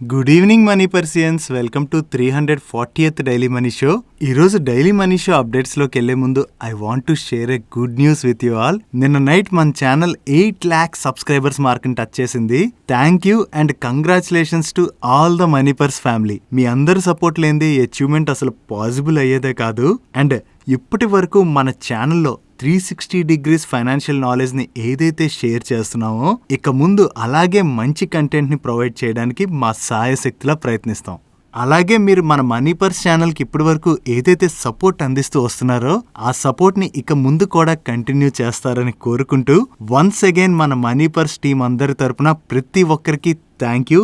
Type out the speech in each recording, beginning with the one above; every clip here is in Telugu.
Good evening money Pursians, welcome to 340th daily money show. ఈరోజు డైలీ మనీ షో అప్డేట్స్లోకి వెళ్లే ముందు I want to share a good news with you all. నిన్న నైట్ మన ఛానల్ 8 lakhs సబ్స్క్రైబర్స్ మార్క్ని టచ్ చేసింది. Thank you and congratulations to all the money purse family. మీ అందరి సపోర్ట్ లేనిదే ఈ అచీవ్మెంట్ అసలు పాసిబుల్ అయ్యేదే కాదు. అండ్ ఇప్పటి వరకు మన ఛానల్లో 360 degrees ఫైనాన్షియల్ నాలెడ్జ్ ని ఏదైతే షేర్ చేస్తున్నామో ఇక ముందు అలాగే మంచి కంటెంట్ ని ప్రొవైడ్ చేయడానికి మా సాయశక్తిలా ప్రయత్నిస్తాం. అలాగే మీరు మన మనీ పర్స్ ఛానల్కి ఇప్పటి వరకు ఏదైతే సపోర్ట్ అందిస్తూ వస్తున్నారో ఆ సపోర్ట్ ని ఇక ముందు కూడా కంటిన్యూ చేస్తారని కోరుకుంటూ వన్స్ అగైన్ మన మనీ పర్స్ టీం అందరి తరపున ప్రతి ఒక్కరికి thank you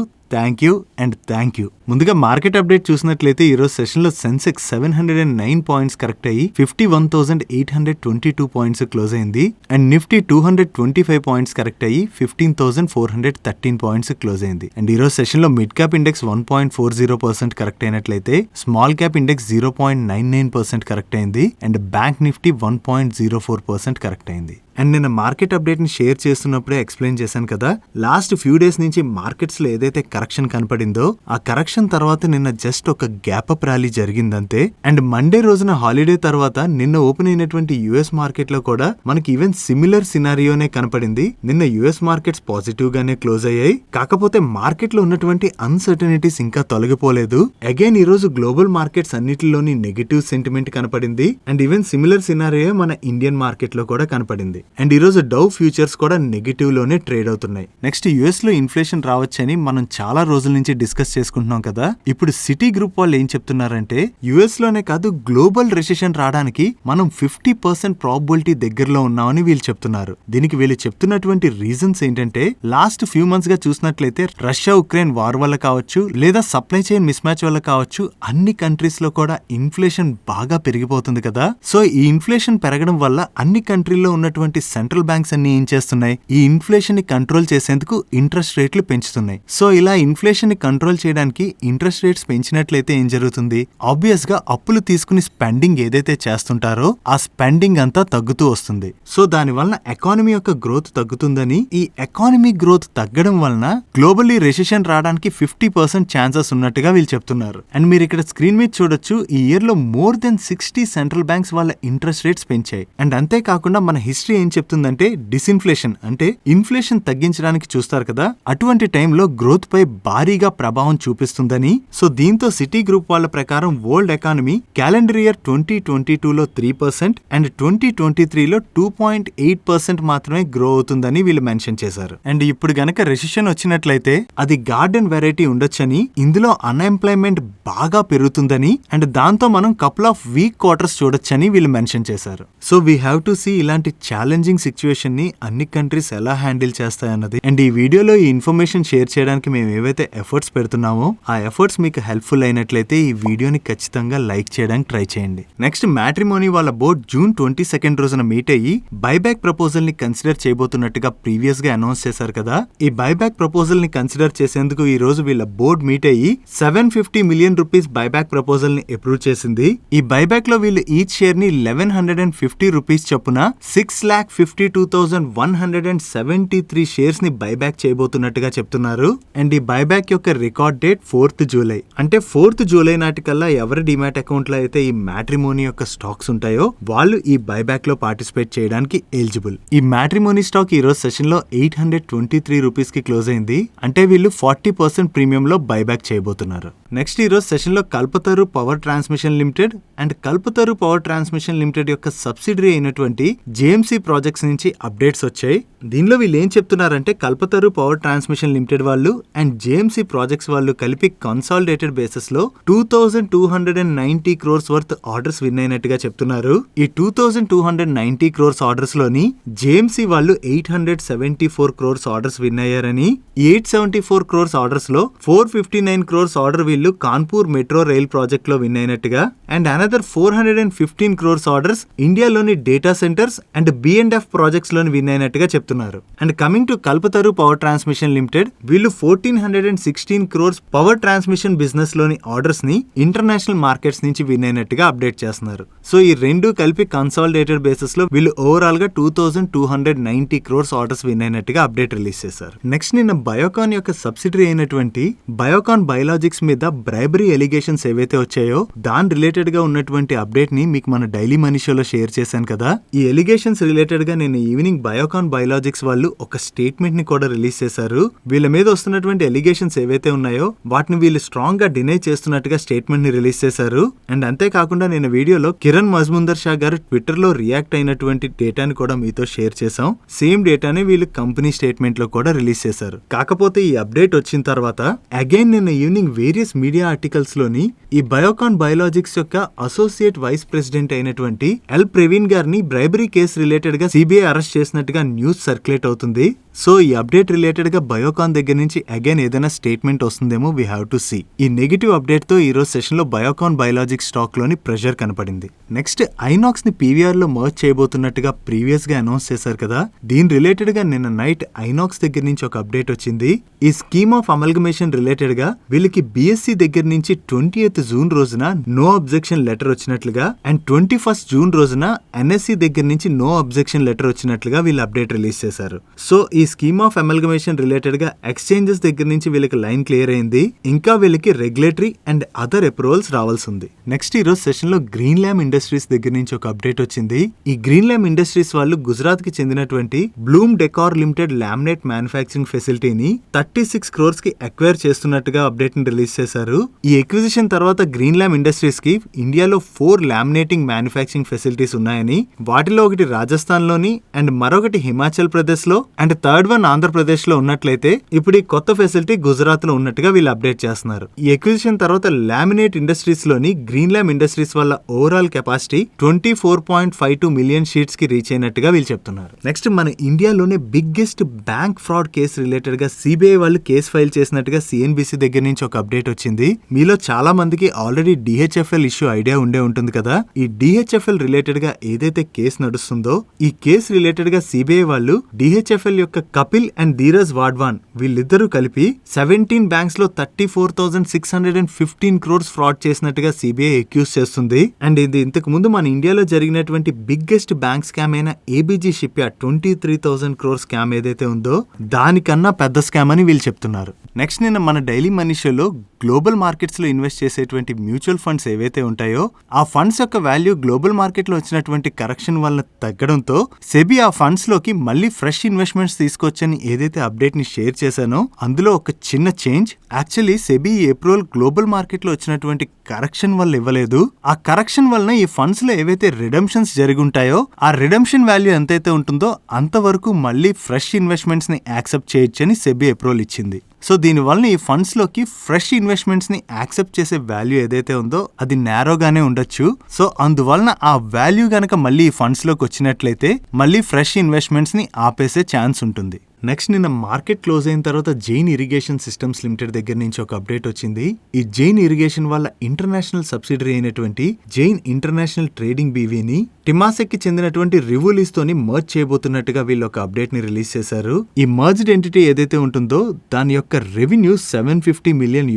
and thank you. ముందుగా మార్కెట్ అప్డేట్ చూసినట్లయితే ఈరోజు సెషన్ లో సెన్సెక్స్ 709 పాయింట్స్ కరెక్ట్ అయ్యి 51,822 పాయింట్స్ క్లోజ్ అయింది. అండ్ నిఫ్టీ 225 పాయింట్స్ కరెక్ట్ అయ్యి 15,413 పాయింట్స్ క్లోజ్ అయింది. అండ్ ఈరోజు సెషన్ లో మిడ్ క్యాప్ ఇండెక్స్ 1.40% కరెక్ట్ అయినట్లయితే స్మాల్ క్యాప్ ఇండెక్స్ 0.99% కరెక్ట్ అయింది. అండ్ బ్యాంక్ నిఫ్టీ 1.04% కరెక్ట్ అయింది. అండ్ నిన్న మార్కెట్ అప్డేట్ ని షేర్ చేస్తున్నప్పుడే ఎక్స్ప్లెయిన్ చేశాను కదా, లాస్ట్ ఫ్యూ డేస్ నుంచి మార్కెట్స్ లో ఏదైతే కరెక్షన్ కనపడిందో ఆ కరెక్షన్ తర్వాత నిన్న జస్ట్ ఒక గ్యాప్ అప్ ర్యాలీ జరిగిందంతే. అండ్ మండే రోజున హాలిడే తర్వాత నిన్న ఓపెన్ అయినటువంటి యుఎస్ మార్కెట్ లో కూడా మనకి ఈవెన్ సిమిలర్ సినారియోనే కనపడింది. నిన్న యుఎస్ మార్కెట్స్ పాజిటివ్ గానే క్లోజ్ అయ్యాయి. కాకపోతే మార్కెట్ లో ఉన్నటువంటి అన్సర్టనిటీస్ ఇంకా తొలగిపోలేదు. అగైన్ ఈ రోజు గ్లోబల్ మార్కెట్స్ అన్నిటిలోని నెగటివ్ సెంటిమెంట్ కనపడింది. అండ్ ఈవెన్ సిమిలర్ సినారియో మన ఇండియన్ మార్కెట్ లో కూడా కనపడింది. అండ్ ఈ రోజు డౌ ఫ్యూచర్స్ కూడా నెగటివ్ లోనే ట్రేడ్ అవుతున్నాయి. నెక్స్ట్ యుఎస్ లో ఇన్ఫ్లేషన్ రావచ్చని మనం చాలా రోజుల నుంచి డిస్కస్ చేసుకుంటున్నాం కదా. ఇప్పుడు సిటీ గ్రూప్ వాళ్ళు ఏం చెప్తున్నారంటే యుఎస్ లోనే కాదు గ్లోబల్ రిసెషన్ రావడానికి మనం 50% ప్రాబబిలిటీ దగ్గరలో ఉన్నామని వీళ్ళు చెప్తున్నారు. దీనికి వీళ్ళు చెప్తున్నటువంటి రీజన్స్ ఏంటంటే లాస్ట్ ఫ్యూ మంత్స్ గా చూసినట్లయితే రష్యా ఉక్రెయిన్ వార్ వల్ల కావచ్చు లేదా సప్లై చైన్ మిస్ మ్యాచ్ వల్ల కావచ్చు అన్ని కంట్రీస్ లో కూడా ఇన్ఫ్లేషన్ బాగా పెరిగిపోతుంది కదా. సో ఈ ఇన్ఫ్లేషన్ పెరగడం వల్ల అన్ని కంట్రీల్లో ఉన్నటువంటి సెంట్రల్ బ్యాంక్స్ అన్ని ఏం చేస్తున్నాయి, ఈ ఇన్ఫ్లేషన్ ని కంట్రోల్ చేసేందుకు ఇంట్రెస్ట్ రేట్లు పెంచుతున్నాయి. సో ఇలా ఇన్ఫ్లేషన్ ని కంట్రోల్ చేయడానికి ఇంట్రెస్ట్ రేట్స్ పెంచినట్లయితే ఏం జరుగుతుంది, ఆబ్వియస్ గా అప్పులు తీసుకుని స్పెండింగ్ ఏదైతే చేస్తుంటారో ఆ స్పెండింగ్ అంతా తగ్గుతూ వస్తుంది. సో దాని వలన ఎకానమీ యొక్క గ్రోత్ తగ్గుతుందని, ఈ ఎకానమీ గ్రోత్ తగ్గడం వలన గ్లోబల్లీ రెసెషన్ రావడానికి 50% ఛాన్సెస్ ఉన్నట్టుగా వీళ్ళు చెప్తున్నారు. అండ్ మీరు ఇక్కడ స్క్రీన్ మీద చూడొచ్చు, ఈ ఇయర్ లో మోర్ దెన్ 60 సెంట్రల్ బ్యాంక్స్ వాళ్ళ ఇంట్రెస్ట్ రేట్స్ పెంచాయి. అండ్ అంతేకాకుండా మన హిస్టరీ ఏం చెప్తుందంటే డిస్ఇన్ఫ్లేషన్ అంటే ఇన్ఫ్లేషన్ తగ్గించడానికి చూస్తారు కదా, అటువంటి టైంలో గ్రోత్ పై భారీగా ప్రభావం చూపిస్తుందని. సో దీంతో సిటీ గ్రూప్ వాళ్ళ ప్రకారం వరల్డ్ ఎకానమీ క్యాలెండర్ ఇయర్ 2022లో 3% అండ్ 2023లో 2.8% మాత్రమే గ్రో అవుతుందని వీళ్ళు మెన్షన్ చేశారు. అండ్ ఇప్పుడు గనక రెసిషన్ వచ్చినట్లయితే అది గార్డెన్ వెరైటీ ఉండొచ్చని, ఇందులో అన్ఎంప్లాయ్మెంట్ బాగా పెరుగుతుందని అండ్ దాంతో మనం కపుల్ ఆఫ్ వీక్ క్వార్టర్స్ చూడొచ్చని వీళ్ళు మెన్షన్ చేశారు. So we have to see ఇలాంటి ఛాలెంజింగ్ సిచ్యువేషన్ ని అన్ని కంట్రీస్ ఎలా హ్యాండిల్ చేస్తాయన్నది. అండ్ ఈ వీడియోలో ఈ ఇన్ఫర్మేషన్ షేర్ చేయడానికి మేము ఏవైతే ఎఫర్ట్స్ పెడుతున్నామో ఆ ఎఫర్ట్స్ మీకు హెల్ప్ఫుల్ అయినట్లయితే ఈ వీడియోని ఖచ్చితంగా లైక్ చేయడానికి ట్రై చేయండి. నెక్స్ట్ మ్యాట్రిమోనీ వాళ్ళ బోర్డ్ June 22 రోజున మీట్ అయ్యి బైబ్యాక్ ప్రపోజల్ ని కన్సిడర్ చేయబోతున్నట్టుగా ప్రీవియస్ గా అనౌన్స్ చేశారు కదా. ఈ బైబ్యాక్ ప్రపోజల్ ని కన్సిడర్ చేసేందుకు ఈ రోజు వీళ్ళ బోర్డ్ మీట్ అయ్యి 750 million rupees బైబ్యాక్ ప్రపోజల్ ని అప్రూవ్ చేసింది. ఈ బైబ్యాక్ లో వీళ్ళు ఈచ్ షేర్ ని 1150 rupees చొప్పున 6,52,173 షేర్స్ ని బైబ్యాక్ చేయబోతున్నట్టుగా చెప్తున్నారు. అండ్ ఈ బైబ్యాక్ యొక్క రికార్డ్ డేట్ 4th July. అంటే 4th July నాటికల్లా ఎవరి డిమాట్ అకౌంట్ లో అయితే ఈ మ్యాట్రిమోనీ యొక్క స్టాక్స్ ఉంటాయో వాళ్ళు ఈ బైబ్యాక్ లో పార్టిసిపేట్ చేయడానికి ఎలిజిబుల్. ఈ మ్యాట్రిమోనీ స్టాక్ ఈ రోజు సెషన్ లో 823 rupees కి క్లోజ్ అయింది. అంటే వీళ్ళు 40% ప్రీమియం లో బైబ్యాక్ చేయబోతున్నారు. నెక్స్ట్ ఈ రోజు సెషన్ లో Kalpataru power transmission limited and Kalpataru power transmission limited యొక్క సబ్సిడరీ అయినటువంటి జేఎంసీ ప్రాజెక్ట్స్ నుంచి అప్డేట్స్ వచ్చాయి. దీనిలో వీళ్ళు ఏం చెప్తున్నారంటే కల్పతరు పవర్ ట్రాన్స్మిషన్ లిమిటెడ్ వాళ్ళు అండ్ జేఎంసీ ప్రాజెక్ట్స్ వాళ్ళు కలిపి కన్సాలిడేటెడ్ బేసిస్ లో 2,290 crores వర్త్ ఆర్డర్స్ విన్ అయినట్టుగా చెప్తున్నారు. ఈ 2,290 crores ఆర్డర్స్ లోని జేఎంసీ వాళ్ళు 874 crores ఆర్డర్స్ విన్ అయ్యారని, 874 crores ఆర్డర్స్ లో 459 crores ఆర్డర్ వీళ్ళు వీళ్ళు కాన్పూర్ మెట్రో రైల్ ప్రాజెక్ట్ లో విన్ అయినట్టుగా అండ్ అనదర్ 415 crores ఆర్డర్స్ ఇండియాలోని data centres and B&F projects లోని విన్ అయినట్టుగా చెప్తున్నారు. And coming to Kalpataru power transmission Limited, వీళ్ళు 1416 crores పవర్ ట్రాన్స్మిషన్ బిజినెస్ లోని ఆర్డర్స్ ని ఇంటర్నేషనల్ మార్కెట్స్ నుంచి విన్ అయినట్టుగా అప్డేట్ చేస్తున్నారు. సో ఈ రెండు కలిపి కన్సాలిడేటెడ్ బేసిస్ లో వీళ్ళు ఓవరాల్ గా 2290 crores ఆర్డర్స్ విన్ అయినట్టుగా అప్డేట్ రిలీజ్ చేశారు. నెక్స్ట్ నిన్న బయోకాన్ యొక్క సబ్సిడరీ అయినటువంటి బయోకాన్ బయోలాజిక్స్ మీద బ్రైబరీ ఎలిగేషన్స్ ఏవైతే వచ్చాయో దాని రిలేటెడ్ గా ఉన్నటువంటి అప్డేట్ ని మీకు మన డైలీ మనీ షోలో షేర్ చేశాను కదా. ఈ ఎలిగేషన్స్ రిలేటెడ్ గా నిన్న ఈవినింగ్ బయోకాన్ బయోలాజిక్స్ వాళ్ళు ఒక స్టేట్మెంట్ ని కూడా రిలీజ్ చేశారు. వీళ్ళ మీద వస్తున్నటువంటి ఎలిగేషన్స్ ఏవైతే ఉన్నాయో వాటిని వీళ్ళు స్ట్రాంగ్ గా డినై చేస్తున్నట్టుగా స్టేట్మెంట్ ని రిలీజ్ చేశారు. అండ్ అంతేకాకుండా నేను వీడియోలో కిరణ్ మజ్ముందర్ షా గారు ట్విట్టర్ లో రియాక్ట్ అయినటువంటి డేటాని కూడా మీతో షేర్ చేశాం. సేమ్ డేటాని వీళ్ళు కంపెనీ స్టేట్మెంట్ లో కూడా రిలీజ్ చేశారు. కాకపోతే ఈ అప్డేట్ వచ్చిన తర్వాత అగైన్ నిన్న ఈవినింగ్ వేరియస్ మీడియా ఆర్టికల్స్ లోని ఈ బయోకాన్ బయోలాజిక్స్ యొక్క అసోసియేట్ వైస్ ప్రెసిడెంట్ అయినటువంటి ఎల్ ప్రవీణ్ గారిని బ్రైబరీ కేసు రిలేటెడ్ గా సిబిఐ అరెస్ట్ చేసినట్టుగా న్యూస్ సర్క్యులేట్ అవుతుంది. సో ఈ అప్డేట్ రిలేటెడ్ గా బయోకాన్ దగ్గర నుంచి అగైన్ ఏదైనా స్టేట్మెంట్ వస్తుందేమో వీ హ్యావ్ టు సీ. ఈ నెగిటివ్ అప్డేట్ తో ఈ రోజు సెషన్ లో బయోకాన్ బయోలాజిక్స్ స్టాక్ లోని ప్రెషర్ కనపడింది. నెక్స్ట్ ఐనాక్స్ ని పీవీఆర్ లో మర్జ్ చేయబోతున్నట్టుగా ప్రీవియస్ గా అనౌన్స్ చేశారు కదా. దీని రిలేటెడ్ గా నిన్న నైట్ ఐనాక్స్ దగ్గర నుంచి ఒక అప్డేట్ వచ్చింది. ఈ స్కీమ్ ఆఫ్ అమల్గమేషన్ రిలేటెడ్ గా వీళ్ళకి బిఎస్సి దగ్గర నుంచి 20th June రోజున నో అబ్జెక్షన్ లెటర్ వచ్చినట్లుగా అండ్ 21st June రోజున ఎన్ఎస్సి దగ్గర నుంచి నో అబ్జెక్షన్ లెటర్ వచ్చినట్లుగా వీళ్ళు అప్డేట్ రిలీజ్ చేశారు. సో ఈ స్కీమ్ ఆఫ్ అమల్గమేషన్ రిలేటెడ్ గా ఎక్స్చేంజెస్ దగ్గర నుంచి వీళ్ళకి లైన్ క్లియర్ అయింది. ఇంకా వీళ్ళకి రెగ్యులేటరీ అండ్ అదర్ అప్రూవల్స్ రావాల్సి ఉంది. నెక్స్ట్ ఈ రోజు సెషన్ లో గ్రీన్ ల్యామ్ ఇండస్ట్రీస్ దగ్గర నుంచి ఒక అప్డేట్ వచ్చింది. ఈ గ్రీన్ ల్యామ్ ఇండస్ట్రీస్ వాళ్ళు గుజరాత్ కి చెందినటువంటి Bloom Decor Limited laminate manufacturing ఫెసిలిటీని 36 crores కి అక్వైర్ చేస్తున్నట్టుగా అప్డేట్ ని రిలీజ్ చేశారు. ఈ ఎక్విజిషన్ తర్వాత గ్రీన్ ల్యామ్ ఇండస్ట్రీస్ కి ఇండియాలో 4 లామినేటింగ్ మ్యానుఫ్యాక్చరింగ్ ఫెసిలిటీస్ ఉన్నాయని, వాటిలో ఒకటి రాజస్థాన్ లోని అండ్ మరొకటి హిమాచల్ ప్రదేశ్ లో అండ్ థర్డ్ వన్ ఆంధ్రప్రదేశ్ లో ఉన్నట్లయితే ఇప్పుడు ఈ కొత్త ఫెసిలిటీ గుజరాత్ లో ఉన్నట్టుగా వీళ్ళు అప్డేట్ చేస్తున్నారు. ఈ ఎక్విజిషన్ తర్వాత లామినేట్ ఇండస్ట్రీస్ లోని గ్రీన్ ల్యామ్ ఇండస్ట్రీస్ వల్ల ఓవరాల్ కెపాసిటీ 24.52 million షీట్స్ కి రీచ్ అయినట్టుగా వీళ్ళు చెప్తున్నారు. నెక్స్ట్ మన ఇండియాలోనే biggest bank fraud case related గా సిబిఐ వాళ్ళు కేసు ఫైల్ చేసినట్టుగా సిఎన్బిసి దగ్గర నుంచి ఒక అప్డేట్ వచ్చింది. మీలో చాలా మందికి ఆల్రెడీ డిహెచ్ఎఫ్ఎల్ ఇష్యూ ఐడియా ఉండే ఉంటుంది కదా. ఈ డిహెచ్ఎఫ్ఎల్ రిలేటెడ్ గా ఏదైతే కేసు నడుస్తుందో ఈ కేసు రిలేటెడ్ గా సిబిఐ వాళ్ళు డిహెచ్ఎఫ్ఎల్ యొక్క కపిల్ అండ్ ధీరజ్ వాడ్వాన్ వీళ్ళిద్దరూ కలిపి 17 బ్యాంక్స్ లో 34,615 crores ఫ్రాడ్ చేసినట్టుగా సిబిఐ అక్యూజ్ చేస్తుంది. అండ్ ఇది ఇంతకు ముందు మన ఇండియాలో జరిగినటువంటి బిగ్గెస్ట్ బ్యాంక్ స్కామ్ అయిన ABG ship yard 23,000 crores scam ఏదైతే ఉందో దానికన్నా పెద్ద స్కామ్ అని వీళ్ళు చెప్తున్నారు. నెక్స్ట్ నిన్న మన డైలీ మనీ షోలో గ్లోబల్ మార్కెట్స్ లో ఇన్వెస్ట్ చేసేటువంటి మ్యూచువల్ ఫండ్స్ ఏవైతే ఉంటాయో ఆ ఫండ్స్ యొక్క వాల్యూ గ్లోబల్ మార్కెట్ లో వచ్చినటువంటి కరెక్షన్ వల్ల తగ్గడంతో సెబీ ఆ ఫండ్స్ లోకి మళ్ళీ ఫ్రెష్ ఇన్వెస్ట్మెంట్స్ తీసుకొచ్చని ఏదైతే అప్డేట్ ని షేర్ చేశానో అందులో ఒక చిన్న change. Actually SEBI April global market లో వచ్చినటువంటి కరెక్షన్ వల్ల ఇవ్వలేదు. ఆ కరెక్షన్ వలన ఈ ఫండ్స్ లో ఏవైతే రిడమ్షన్స్ జరిగి ఉంటాయో ఆ రిడమ్షన్ వాల్యూ ఎంతైతే ఉంటుందో అంతవరకు మళ్ళీ ఫ్రెష్ ఇన్వెస్ట్మెంట్స్ ని యాక్సెప్ట్ చేయొచ్చని సెబీ అప్రూవల్ ఇచ్చింది. సో దీనివల్ల ఈ ఫండ్స్ లోకి ఫ్రెష్ ఇన్వెస్ట్మెంట్స్ ని యాక్సెప్ట్ చేసే వాల్యూ ఏదైతే ఉందో అది నేరోగానే ఉండొచ్చు. సో అందువలన ఆ వాల్యూ గనక మళ్ళీ ఈ ఫండ్స్ లోకి వచ్చినట్లయితే మళ్ళీ ఫ్రెష్ ఇన్వెస్ట్మెంట్స్ ని ఆపేసే ఛాన్స్ ఉంటుంది. నెక్స్ట్ నిన్న మార్కెట్ క్లోజ్ అయిన తర్వాత జైన్ ఇరిగేషన్ సిస్టమ్స్ లిమిటెడ్ దగ్గర నుంచి ఒక అప్డేట్ వచ్చింది. ఈ జైన్ ఇరిగేషన్ వాళ్ళ ఇంటర్నేషనల్ సబ్సిడరీ అయినటువంటి జైన్ ఇంటర్నేషనల్ ట్రేడింగ్ బీవీని టిమాసెక్ కి చెందినటువంటి రివోలిస్ తోని మర్జ్ చేయబోతున్నట్టుగా వీళ్ళు ఒక అప్డేట్ ని రిలీజ్ చేశారు. ఈ మర్జ్డ్ ఎంటిటీ ఏదైతే ఉంటుందో దాని యొక్క రెవెన్యూ $750 million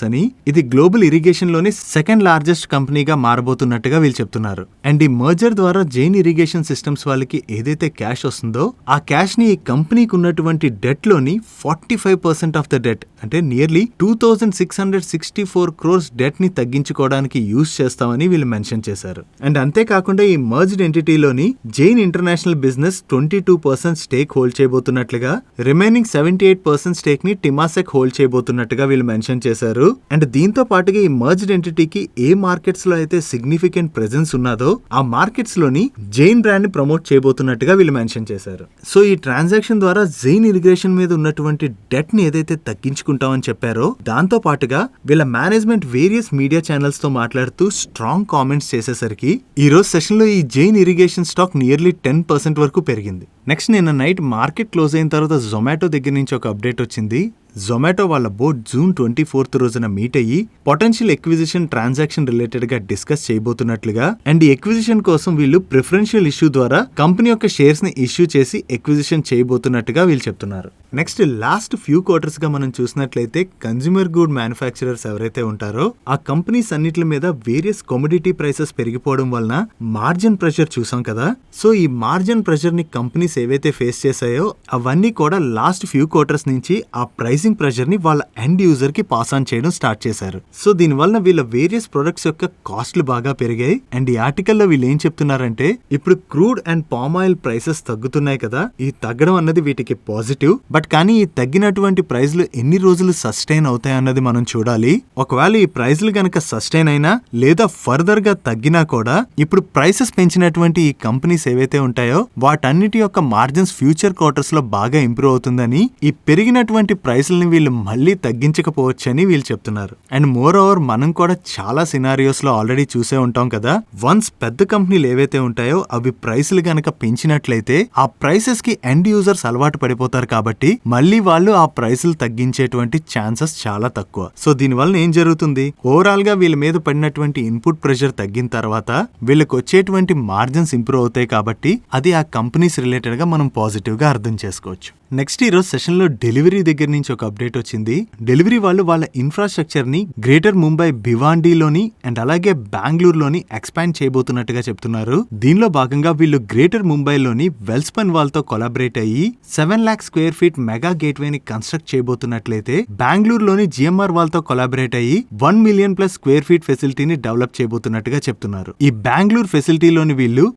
అని, ఇది గ్లోబల్ ఇరిగేషన్ లోని సెకండ్ లార్జెస్ట్ కంపెనీగా మారబోతున్నట్టుగా వీళ్ళు చెప్తున్నారు. అండ్ ఈ మర్జర్ ద్వారా జైన్ ఇరిగేషన్ సిస్టమ్స్ వాళ్ళకి ఏదైతే క్యాష్ వస్తుందో ఆ క్యాష్ ని ఈ కంపెనీకి ఉన్నటువంటి డెట్ లోని 45% ఆఫ్ ద డెట్ అంటే నియర్లీ 2,664 crores డెట్ ని తగ్గించుకోవడానికి యూజ్ చేస్తామని వీళ్ళు మెన్షన్ చేశారు. అండ్ అంతేకాకుండా ఈ మర్జ్డ్ ఎంటిటీలోని Jain international business 22% stake hold చేయబోతున్నట్లుగా, రిమైనింగ్ 78% స్టేక్ ని టిమాసెక్ హోల్డ్ చేయబోతున్నట్టుగా వీళ్ళు మెన్షన్ చేశారు. అండ్ దీంతో పాటుగా ఈ మర్జ్డ్ ఎంటిటీకి ఏ మార్కెట్స్ లో అయితే సిగ్నిఫికెంట్ ప్రెజెన్స్ ఉన్నదో ఆ మార్కెట్స్ లోని జైన్ బ్రాండ్ ని ప్రమోట్ చేయబోతున్నట్టుగా వీళ్ళు మెన్షన్ చేశారు. సో ఈ ట్రాన్సాక్షన్ ద్వారా జైన్ ఇరిగేషన్ మీద ఉన్నటువంటి డెట్ ని ఏదైతే తగ్గించుకుంటామని చెప్పారో దాంతో పాటుగా వీళ్ళ మేనేజ్మెంట్ వేరియస్ మీడియా ఛానల్స్ తో మాట్లాడుతూ స్ట్రాంగ్ కామెంట్స్ చేసేసరికి ఈ రోజు సెషన్ లో ఈ జైన్ ఇరిగేషన్ స్టాక్ నియర్లీ 10% వరకు పెరిగింది. నెక్స్ట్ నిన్న నైట్ మార్కెట్ క్లోజ్ అయిన తర్వాత జొమాటో దగ్గర నుంచి ఒక అప్డేట్ వచ్చింది. జొమాటో వాళ్ళ బోర్డ్ జూన్ 24th రోజున మీట్ అయ్యి పొటెన్షియల్ ఎక్విజిషన్ ట్రాన్సాక్షన్ రిలేటెడ్ గా డిస్కస్ చేయబోతున్నట్లుగా అండ్ ఈ ఎక్విజిషన్ కోసం వీళ్ళు ప్రిఫరెన్షియల్ ఇష్యూ ద్వారా కంపెనీ యొక్క షేర్స్ ని ఇష్యూ చేసి ఎక్విజిషన్ చేయబోతున్నట్టుగా వీళ్ళు చెప్తున్నారు. నెక్స్ట్ లాస్ట్ ఫ్యూ క్వార్టర్స్ గా మనం చూసినట్లయితే కన్స్యూమర్ గుడ్ మ్యానుఫ్యాక్చరర్స్ ఎవరైతే ఉంటారో ఆ కంపెనీస్ అన్నిటి మీద వేరియస్ కమోడిటీ ప్రైసెస్ పెరిగిపోవడం వలన మార్జిన్ ప్రెషర్ చూసాం కదా. సో ఈ మార్జిన్ ప్రెషర్ ని కంపెనీస్ ఏవైతే ఫేస్ చేశాయో అవన్నీ కూడా లాస్ట్ ఫ్యూ క్వార్టర్స్ నుంచి ఆ ప్రైసింగ్ ప్రెషర్ ని వాళ్ళ ఎండ్ యూజర్ కి పాస్ ఆన్ చేయడం స్టార్ట్ చేశారు. సో దీని వలన వీళ్ళ వేరియస్ ప్రొడక్ట్స్ యొక్క కాస్ట్లు బాగా పెరిగాయి. అండ్ ఈ ఆర్టికల్లో వీళ్ళు ఏం చెప్తున్నారంటే ఇప్పుడు crude and palm oil prices తగ్గుతున్నాయి కదా, ఈ తగ్గడం అన్నది వీటికి పాజిటివ్. బట్ కానీ ఈ తగ్గినటువంటి ప్రైజ్లు ఎన్ని రోజులు సస్టైన్ అవుతాయి అన్నది మనం చూడాలి. ఒకవేళ ఈ ప్రైజ్లు గనక సస్టైన్ అయినా లేదా ఫర్దర్ గా తగ్గినా కూడా ఇప్పుడు ప్రైసెస్ పెంచినటువంటి ఈ కంపెనీస్ ఏవైతే ఉంటాయో వాటన్నిటి యొక్క మార్జిన్స్ ఫ్యూచర్ క్వార్టర్స్ లో బాగా ఇంప్రూవ్ అవుతుందని, ఈ పెరిగినటువంటి ప్రైస్లని వీళ్ళు మళ్ళీ తగ్గించకపోవచ్చని వీళ్ళు చెప్తున్నారు. అండ్ మోర్ ఓవర్ మనం కూడా చాలా సినారియోస్ లో ఆల్రెడీ చూసే ఉంటాం కదా, వన్స్ పెద్ద కంపెనీలు ఏవైతే ఉంటాయో అవి ప్రైస్లు గనక పెంచినట్లయితే ఆ ప్రైసెస్ కి ఎండ్ యూజర్స్ అలవాటు పడిపోతారు కాబట్టి మళ్ళీ వాళ్ళు ఆ ప్రైసులు తగ్గించేటువంటి ఛాన్సెస్ చాలా తక్కువ. సో దీని వలన ఏం జరుగుతుంది, ఓవరాల్ గా వీళ్ళ మీద పడినటువంటి ఇన్పుట్ ప్రెషర్ తగ్గిన తర్వాత వీళ్ళకి వచ్చేటువంటి మార్జిన్స్ ఇంప్రూవ్ అవుతాయి కాబట్టి అది ఆ కంపెనీస్ రిలేటెడ్ గా మనం పాజిటివ్ గా అర్థం చేసుకోవచ్చు. నెక్స్ట్ ఈ రోజు సెషన్ లో డెలివరీ దగ్గర నుంచి ఒక అప్డేట్ వచ్చింది. డెలివరీ వాళ్ళు వాళ్ళ ఇన్ఫ్రాస్ట్రక్చర్ ని గ్రేటర్ ముంబై భివాండీలోని అండ్ అలాగే బెంగళూరులోని ఎక్స్పాండ్ చేయబోతున్నట్టుగా చెప్తున్నారు. దీనిలో భాగంగా వీళ్ళు గ్రేటర్ ముంబైలోని వెల్స్పన్ వాల్ తో కొలాబరేట్ అయ్యి 7 lakh square feet mega gateway ని కన్స్ట్రక్ట్ చేయబోతున్నట్లయితే బెంగళూరులోని జిఎంఆర్ వాల్ తో కొలాబరేట్ అయ్యి 1 million+ square feet ఫెసిలిటీని డెవలప్ చేయబోతున్నట్టుగా చెప్తున్నారు. ఈ బెంగళూరు ఫెసిలిటీలోని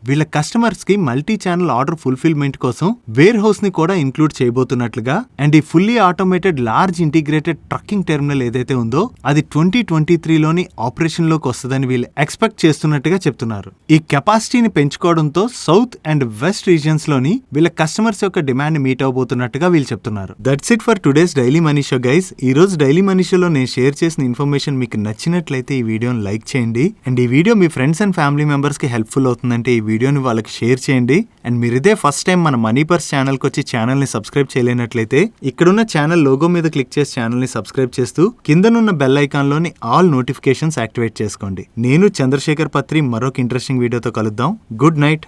వీళ్ళ కస్టమర్స్ కి మల్టీ ఛానల్ ఆర్డర్ ఫుల్ఫిల్మెంట్ కోసం వేర్ హౌస్ ని కూడా ఇంక్లూడ్ చేయబోతున్నట్లుగా అండ్ ఈ fully automated large integrated trekking terminal ఏదైతే ఉందో అది 2023లోని ఆపరేషన్ లోకి వస్తుందని వీళ్ళు ఎక్స్పెక్ట్ చేస్తున్నట్టుగా చెప్తున్నారు. ఈ కెపాసిటీని పెంచుకోవడంతో సౌత్ అండ్ వెస్ట్ రీజియన్స్ లోని వీళ్ళ కస్టమర్స్ యొక్క డిమాండ్ మీట్ అవబోతున్నట్టుగా వీళ్ళు చెప్తున్నారు. That's it for today's daily money show guys. ఈ రోజు డైలీ మనీ షోలో నేను షేర్ చేసిన ఇన్ఫర్మేషన్ మీకు నచ్చినట్లయితే ఈ వీడియోని లైక్ చేయండి. అండ్ ఈ video me friends and family members కి హెల్ప్ఫుల్ అవుతుందంటే ఈ వీడియోని వాళ్ళకి షేర్ చేయండి. అండ్ మీరు ఇదే ఫస్ట్ టైం మన మనీ పర్స్ ఛానల్ కి వచ్చి ఛానల్ ని సబ్స్క్రైబ్ చేయలేనట్లయితే ఇక్కడున్న ఛానల్ లోగో మీద క్లిక్ చేసి ఛానల్ ని సబ్స్క్రైబ్ చేస్తూ కిందనున్న బెల్ ఐకాన్ లోని ఆల్ నోటిఫికేషన్స్ యాక్టివేట్ చేసుకోండి. నేను చంద్రశేఖర్ పత్రి మరొక ఇంట్రెస్టింగ్ వీడియోతో కలుద్దాం. Good night.